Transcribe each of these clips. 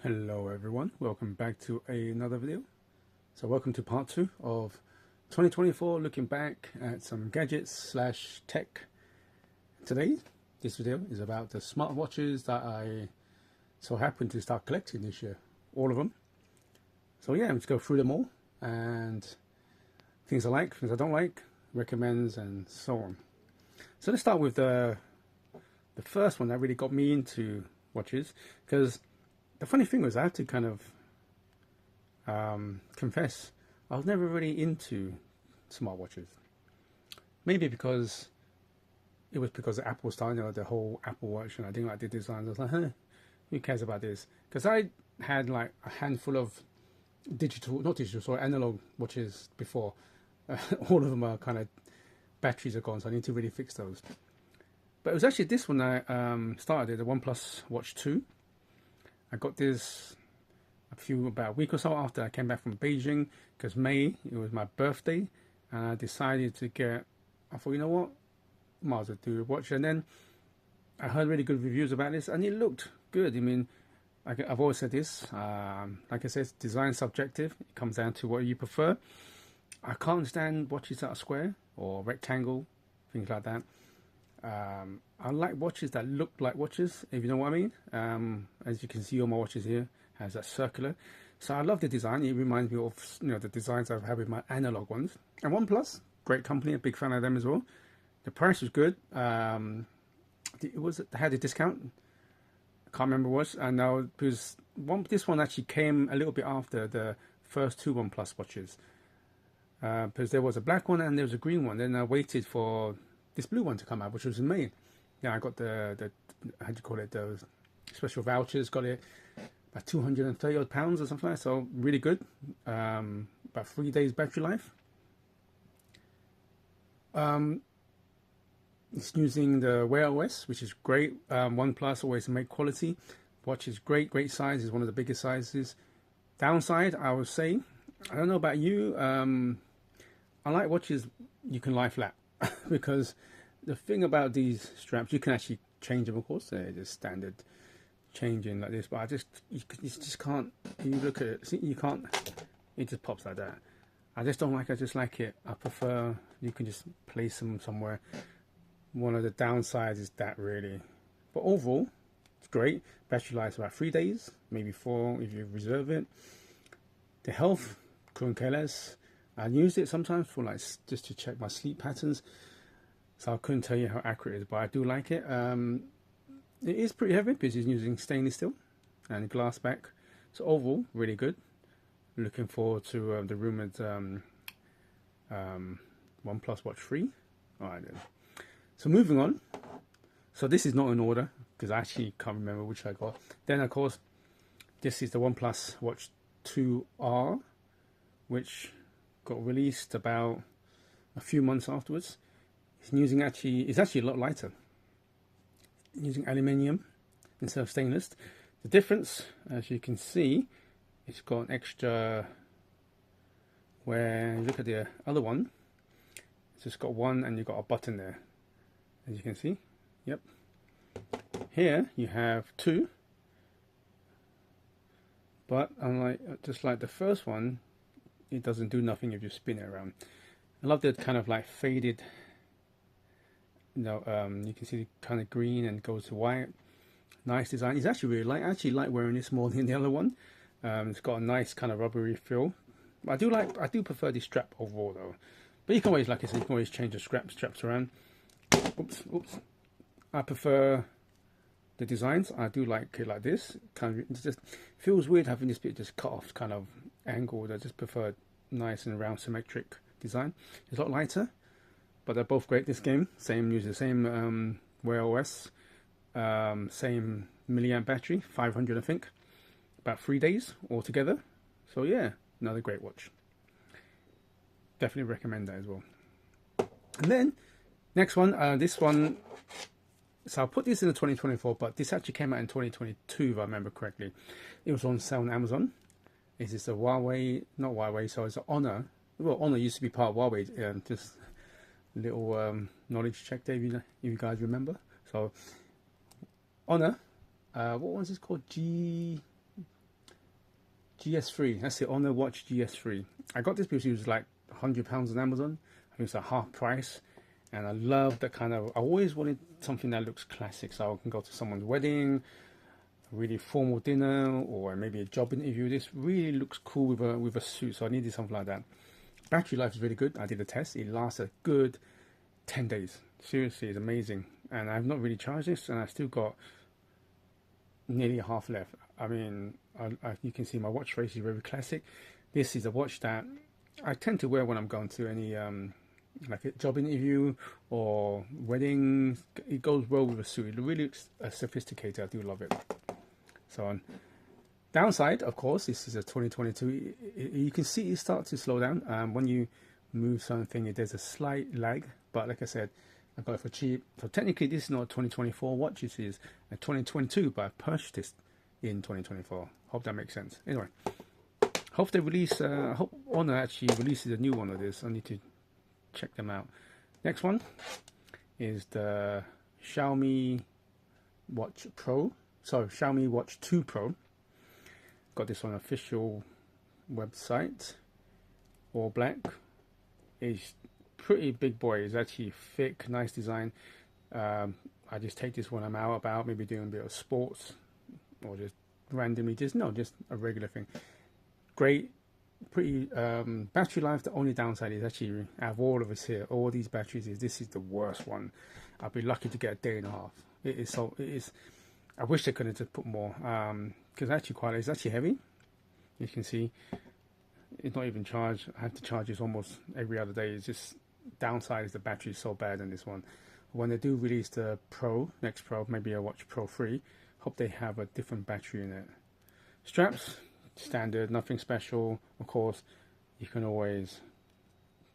Hello everyone, welcome back to another video. So welcome to part 2 of 2024, looking back at some gadgets slash tech. Today, this video is about the smartwatches that I so happen to start collecting this year. All of them. So yeah, let's go through them all and things I like, things I don't like, recommends and so on. So let's start with the first one that really got me into watches, because the funny thing was I had to kind of confess I was never really into smartwatches. Maybe because it was because of Apple style, you know, the whole Apple Watch, and I didn't like the designs. I was like, who cares about this? Because I had like a handful of analog watches before. All of them are kind of, batteries are gone, so I need to really fix those. But it was actually this one I started, the OnePlus Watch 2. I got this about a week or so after I came back from Beijing, because May, it was my birthday, and I decided to get, I thought, you know what, might as well do a watch. And then I heard really good reviews about this, and it looked good. I mean, I've always said this, like I said, design subjective. It comes down to what you prefer. I can't stand watches that are square or rectangle, things like that. I like watches that look like watches, if you know what I mean. As you can see, all my watches here has that circular. So I love the design. It reminds me of, you know, the designs I've had with my analog ones. And OnePlus, great company, a big fan of them as well. The price was good. They had a discount. I can't remember what. I know because this one actually came a little bit after the first two OnePlus watches. Because there was a black one and there was a green one. Then I waited for this blue one to come out, which was in May. Yeah, I got the how do you call it, those special vouchers, got it about 230 odd pounds or something like that, so really good. About 3 days battery life. It's using the Wear OS, which is great. OnePlus always make quality. Watch is great size, is one of the biggest sizes. Downside, I would say, I don't know about you, I like watches you can lie flat. Because the thing about these straps, you can actually change them, of course. They're just standard changing like this, but you just can't. You look at it, see, you can't. It just pops like that. I just don't like. I just like it. I prefer you can just place them somewhere. One of the downsides is that, really, but overall, it's great. Battery life is about 3 days, maybe 4 if you reserve it. The health, couldn't care less. I used it sometimes for like just to check my sleep patterns, so I couldn't tell you how accurate it is, but I do like it. It is pretty heavy because it's using stainless steel and glass back, so overall really good. Looking forward to the rumored OnePlus Watch 3. Alright then, so moving on. So this is not in order because I actually can't remember which I got. Then of course this is the OnePlus Watch 2R, which got released about a few months afterwards. It's actually a lot lighter, using aluminium instead of stainless. The difference, as you can see, it's got an extra, where you look at the other one, it's just got one and you've got a button there, as you can see. Yep. Here you have two, but unlike just like the first one, it doesn't do nothing if you spin it around. I love that kind of like faded, you know, you can see the kind of green and goes to white. Nice design. It's actually really light. I actually like wearing this more than the other one. It's got a nice kind of rubbery feel. I do prefer the strap overall though. But you can always, like I said, you can always change the straps around. Oops. I prefer the designs. I do like it like this. Kind of, it just feels weird having this bit just cut off, kind of angled. I just prefer nice and round symmetric design. It's a lot lighter, but they're both great. This game, use the same Wear OS, same milliamp battery, 500 I think, about 3 days altogether. So yeah, another great watch. Definitely recommend that as well. And then next one, this one. So I'll put this in the 2024, but this actually came out in 2022 if I remember correctly. It was on sale on Amazon. This is a Huawei, not Huawei, so it's an Honor. Well, Honor used to be part of Huawei. Just a little knowledge check there, if you guys remember. So Honor, what was this called? GS3. That's the Honor Watch GS3. I got this because it was like £100 on Amazon. I think it's a half price. And I love that kind of, I always wanted something that looks classic. So I can go to someone's wedding, a really formal dinner, or maybe a job interview. This really looks cool with a suit. So I needed something like that. Battery life is really good. I did a test. It lasts a good 10 days. Seriously, it's amazing. And I've not really charged this, and I still got nearly half left. I mean, you can see my watch face is very classic. This is a watch that I tend to wear when I'm going to any like a job interview or weddings. It goes well with a suit. It really looks sophisticated. I do love it. So on downside, of course, this is a 2022. You can see it start to slow down when you move something. There's a slight lag, but like I said, I got it for cheap. So technically, this is not a 2024 watch. This is a 2022, but I purchased this in 2024. Hope that makes sense. Anyway, hope they release. Hope Honor actually releases a new one of this. I need to check them out. Next one is the Xiaomi Watch Pro. So Xiaomi Watch 2 Pro. Got this on official website. All black. It's pretty big boy. It's actually thick, nice design. I just take this when I'm out about, maybe doing a bit of sports, or just randomly, just a regular thing. Great, pretty battery life. The only downside is actually, out of all of us here, all these batteries, this is the worst one. I'll be lucky to get a day and a half. It is. I wish they could have just put more, because it's actually heavy. You can see it's not even charged. I have to charge this almost every other day. It's just downside is the battery is so bad on this one. When they do release the Pro, next Pro, maybe a Watch Pro 3, hope they have a different battery in it. Straps, standard, nothing special. Of course, you can always,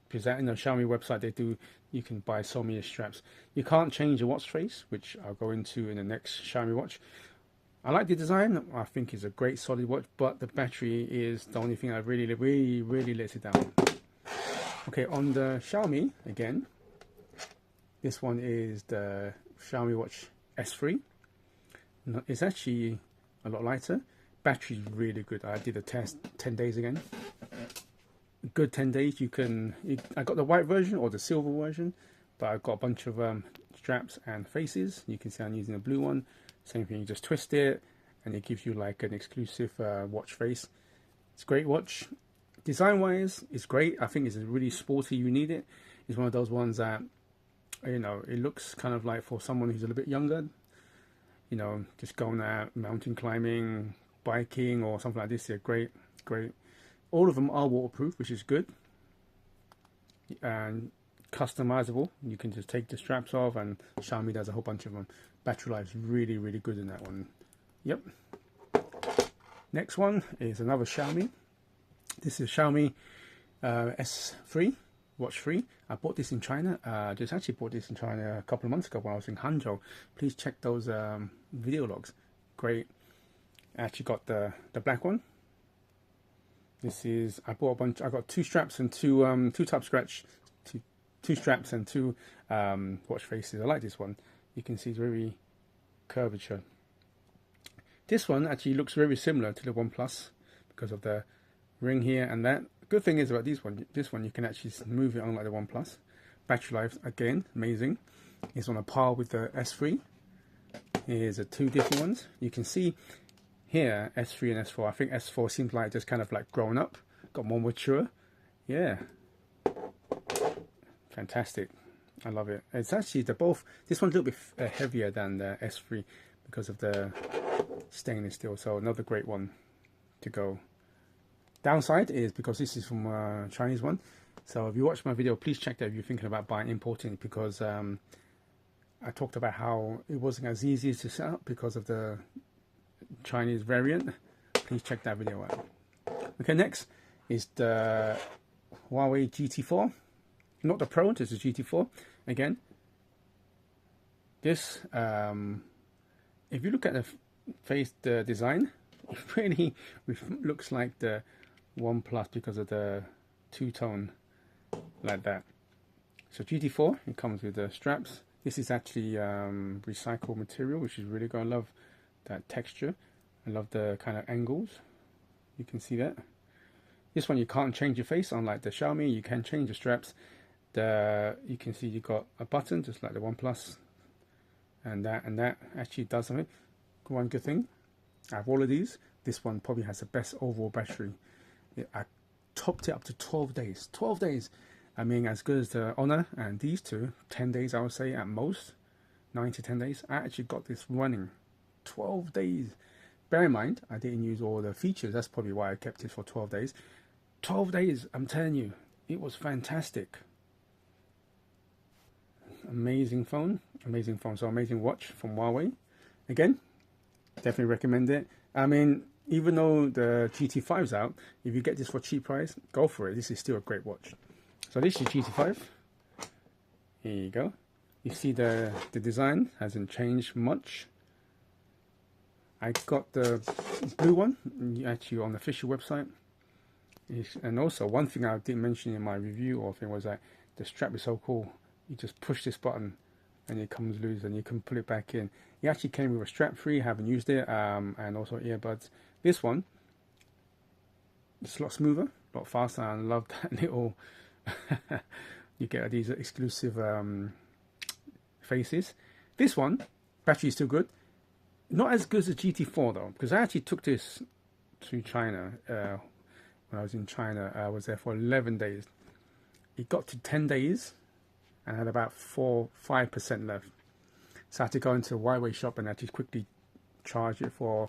because that in the Xiaomi website you can buy so many straps. You can't change the watch face, which I'll go into in the next Xiaomi watch. I like the design. I think it's a great solid watch, but the battery is the only thing that really lets it down. Okay, on the Xiaomi again, this one is the Xiaomi Watch S3. It's actually a lot lighter. Battery's really good. I did a test 10 days again. Good 10 days. I got the white version or the silver version, but I've got a bunch of straps and faces. You can see I'm using a blue one. Same thing, you just twist it and it gives you like an exclusive watch face. It's a great watch. Design wise, it's great. I think it's really sporty. You need it. It's one of those ones that, you know, it looks kind of like for someone who's a little bit younger, you know, just going out mountain climbing, biking or something like this. They're great. All of them are waterproof, which is good, and customizable. You can just take the straps off, and Xiaomi does a whole bunch of them. Battery life is really good in that one. Yep. Next one is another Xiaomi. This is Xiaomi S3 Watch 3. I bought this in China. Just actually bought this in China a couple of months ago when I was in Hangzhou. Please check those video logs. Great. I actually got the black one. This is, I bought a bunch. I got two straps and two top scratch, two straps and two watch faces. I like this one. You can see it's very curvature. This one actually looks very similar to the OnePlus because of the ring here and that. Good thing is about this one you can actually move it on like the OnePlus. Battery life again amazing. It's on a par with the S3. Here's the two different ones. You can see here S3 and S4. I think S4 seems like just kind of like grown up, got more mature. Yeah, fantastic. I love it. It's actually, they're both, this one's a little bit heavier than the S3 because of the stainless steel. So another great one to go. Downside is because this is from a Chinese one. So if you watch my video, please check that if you're thinking about importing it, because I talked about how it wasn't as easy to set up because of the Chinese variant. Please check that video out. Okay, next is the Huawei GT4. Not the Pro, this is GT4. Again, this, if you look at the design, it really looks like the OnePlus because of the two-tone like that. So GT4, it comes with the straps. This is actually recycled material, which is really good. I love that texture. I love the kind of angles. You can see that. This one you can't change your face, unlike the Xiaomi. You can change the straps. You can see you got a button just like the OnePlus, and that actually does something. One good thing, out of all of these, this one probably has the best overall battery. I topped it up to 12 days. 12 days. I mean, as good as the Honor and these two, 10 days I would say at most, 9 to 10 days. I actually got this running 12 days. Bear in mind, I didn't use all the features. That's probably why I kept it for 12 days. 12 days, I'm telling you, it was fantastic. Amazing phone, so amazing watch from Huawei. Again, definitely recommend it. I mean, even though the GT5's out, if you get this for a cheap price, go for it. This is still a great watch. So this is GT5. Here you go. You see the design hasn't changed much. I got the blue one, actually on the official website. And also, one thing I didn't mention in my review or thing was that the strap is so cool. You just push this button and it comes loose and you can put it back in. It actually came with a strap free, haven't used it, and also earbuds. This one, it's a lot smoother, a lot faster. I love that little, you get these exclusive faces. This one, battery is still good. Not as good as the GT4 though, because I actually took this to China. When I was in China, I was there for 11 days. It got to 10 days and had about 5% left. So I had to go into a Huawei shop and actually quickly charge it for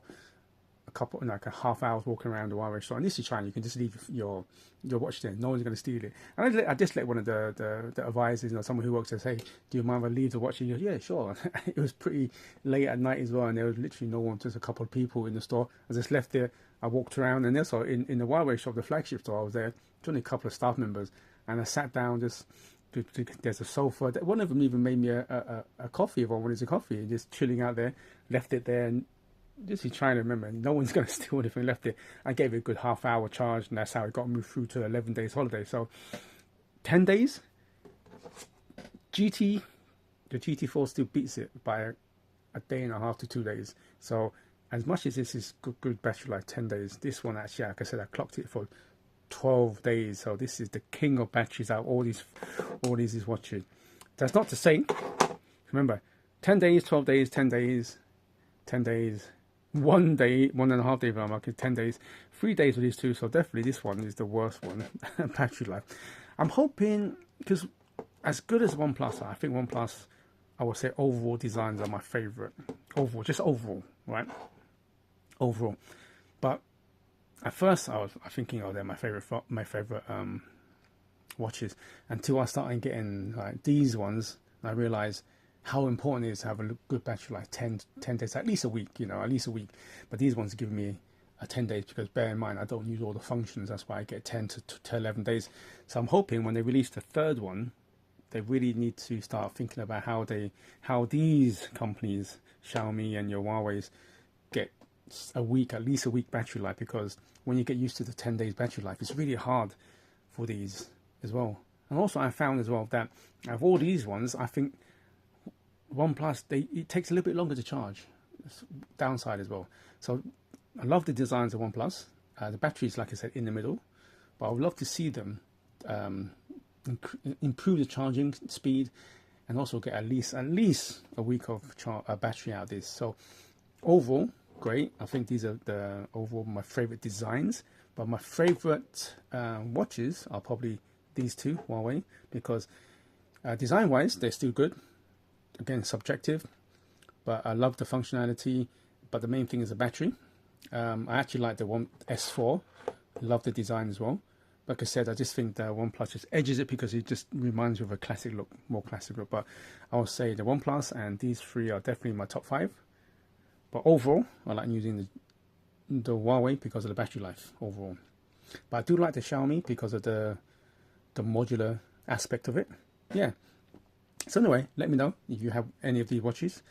like a half hour walking around the Huawei store. And this is China, you can just leave your watch there. No one's going to steal it. And I just let one of the advisors, someone who works there, say, do you mind if I leave the watch? And he goes, yeah, sure. It was pretty late at night as well, and there was literally no one, just a couple of people in the store. I just left there. I walked around, and also in the Huawei shop, the flagship store, I was there, only a couple of staff members, and I sat down just. There's a sofa. One of them even made me a coffee if I wanted a coffee. Just chilling out there, left it there, and just trying to remember. No one's going to steal anything. Left it. I gave it a good half-hour charge, and that's how it got moved through to 11 days holiday. So 10 days. The GT4 still beats it by a day and a half to 2 days. So as much as this is good battery life, 10 days. This one actually, like I said, I clocked it for 12 days. So this is the king of batteries out all these is watching. That's not to say, remember, 10 days, 12 days, 10 days, 10 days, 1 day, 1.5 days, but I'm okay, 10 days, 3 days with these two. So definitely this one is the worst one. Battery life. I'm hoping, because as good as OnePlus are, I think OnePlus, I would say overall designs are my favorite. Overall, right? Overall. But at first, I was thinking, oh, they're my favorite watches. Until I started getting like these ones, and I realized how important it is to have a good battery life, 10 days, at least a week, at least a week. But these ones give me a 10 days because bear in mind, I don't use all the functions. That's why I get 10 to 11 days. So I'm hoping when they release the third one, they really need to start thinking about how these companies, Xiaomi and your Huawei's, get at least a week battery life, because when you get used to the 10 days battery life, it's really hard for these as well. And also I found as well that out of all these ones, I think OnePlus, it takes a little bit longer to charge. It's downside as well. So I love the designs of OnePlus. The battery is, like I said, in the middle, but I would love to see them improve the charging speed and also get at least a week of battery out of this. So overall, great. I think these are overall my favorite designs, but my favorite watches are probably these two, Huawei, because design wise they're still good. Again, subjective, but I love the functionality, but the main thing is the battery. I actually like the One S4, love the design as well. Like I said, I just think the OnePlus just edges it because it just reminds me of a classic look, more classic look. But I would say the OnePlus and these three are definitely my top 5. But overall, I like using the Huawei because of the battery life overall. But I do like the Xiaomi because of the modular aspect of it. Yeah. So anyway, let me know if you have any of these watches.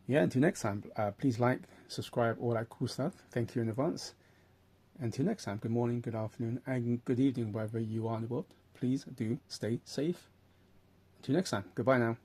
Yeah, until next time, please like, subscribe, all that cool stuff. Thank you in advance. Until next time, good morning, good afternoon, and good evening, wherever you are in the world. Please do stay safe. Until next time, goodbye now.